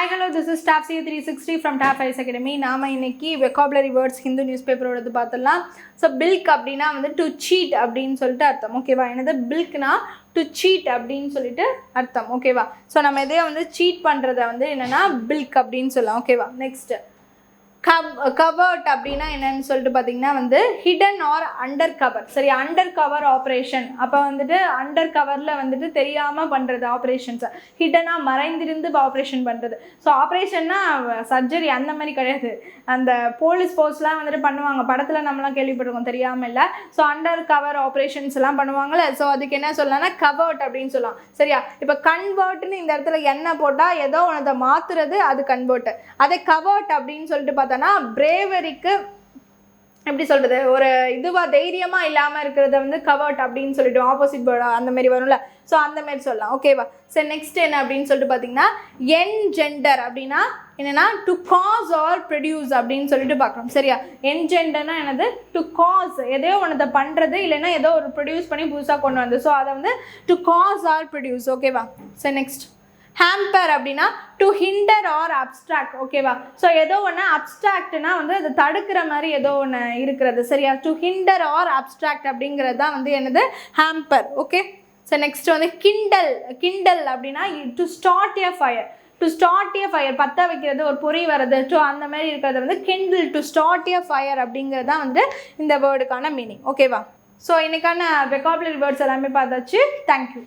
Hi, hello, this is Staff C360 from TAF ICE Academy. நாம இன்னைக்கு vocabulary words Hindu newspaper ஓடது பார்த்தலாம். So bilk அப்படினா வந்து to cheat அப்படினு சொல்லிட்டு அர்த்தம். ஓகேவா? என்னது bilkனா to cheat அப்படினு சொல்லிட்டு அர்த்தம். ஓகேவா? So நம்ம இதே வந்து cheat பண்றத வந்து என்னன்னா bilk அப்படினு சொல்லலாம். ஓகேவா? Next covert அப்படினா என்னன்னு சொல்லிட்டு பாத்தீங்கன்னா வந்து hidden or under cover. சரி, under cover operation. அப்ப வந்துட்டு under coverல வந்துட்டு தெரியாம பண்றது ஆபரேஷன்ஸ். hidden மறைந்திருந்து ஆபரேஷன் பண்றது. சோ ஆபரேஷன்னா சர்ஜரி அந்த மாதிரி கிடையாது. அந்த போலீஸ் போஸ்ட்லாம் வந்துட்டு பண்ணுவாங்க. படத்துல நம்மலாம் கேள்விப்பட்டிருக்கோம், தெரியாம இல்ல. சோ அண்டர் கவர் ஆபரேஷன்ஸ் எல்லாம் பண்ணுவாங்கல. சோ அதுக்கு என்ன சொல்லலாம்னா கவர்ட் அப்படினு சொல்லலாம். சரியா? இப்ப கன்வெர்ட்னு இந்த இடத்துல என்ன போட்டா ஏதோ ஒண்ணத மாத்துறது, அது கன்வெர்ட். அதே கவர்ட் அப்படினு சொல்லிட்டு பார்த்தா பிரேவரிக்கு எப்படி சொல்றது, ஒரு இதுவா தைரியமா இல்லாம இருக்கிறத வந்து கவர்ட் அப்படின்னு சொல்லிட்டு ஆப்போசிட் வேர்ட் அந்த மாதிரி வரும்ல. ஸோ அந்த மாதிரி சொல்லலாம். ஓகேவா? சரி, நெக்ஸ்ட் என்ன அப்படின்னு சொல்லிட்டு பார்த்தீங்கன்னா என்ஜெண்டர் அப்படின்னா என்னன்னா டு காஸ் ஆர் ப்ரொடியூஸ் அப்படின்னு சொல்லிட்டு பார்க்குறோம். சரியா? என்ஜெண்டர்னா என்னது? டு காஸ், ஏதோ ஒன்றதை பண்ணுறது, இல்லைன்னா ஏதோ ஒரு ப்ரொடியூஸ் பண்ணி புதுசாக கொண்டு வந்து. ஸோ அதை வந்து டு காஸ் ஆர் ப்ரொடியூஸ். ஓகேவா? சரி, நெக்ஸ்ட் ஹேம்பர் அப்படின்னா டு ஹிண்டர் ஆர் அப்ட்ராக்ட். ஓகேவா? ஸோ ஏதோ ஒன்று அப்ட்ராக்ட்னா வந்து அது தடுக்கிற மாதிரி ஏதோ ஒன்று இருக்கிறது. சரியா? டு ஹிண்டர் ஆர் அப்ட்ராக்ட் அப்படிங்கிறது தான் வந்து என்னது ஹேம்பர். ஓகே. ஸோ நெக்ஸ்ட் வந்து கிண்டல். கிண்டல் அப்படின்னா to start a fire. To start a fire, பற்ற வைக்கிறது, ஒரு பொறி வர்றது, ஸோ அந்த மாதிரி இருக்கிறது வந்து Kindle, to start a fire அப்படிங்கிறது தான் வந்து இந்த வேர்டுக்கான மீனிங். ஓகேவா? ஸோ இன்னைக்கான வெக்காபுலரி வேர்ட்ஸ் எல்லாமே பார்த்தாச்சு. தேங்க்யூ.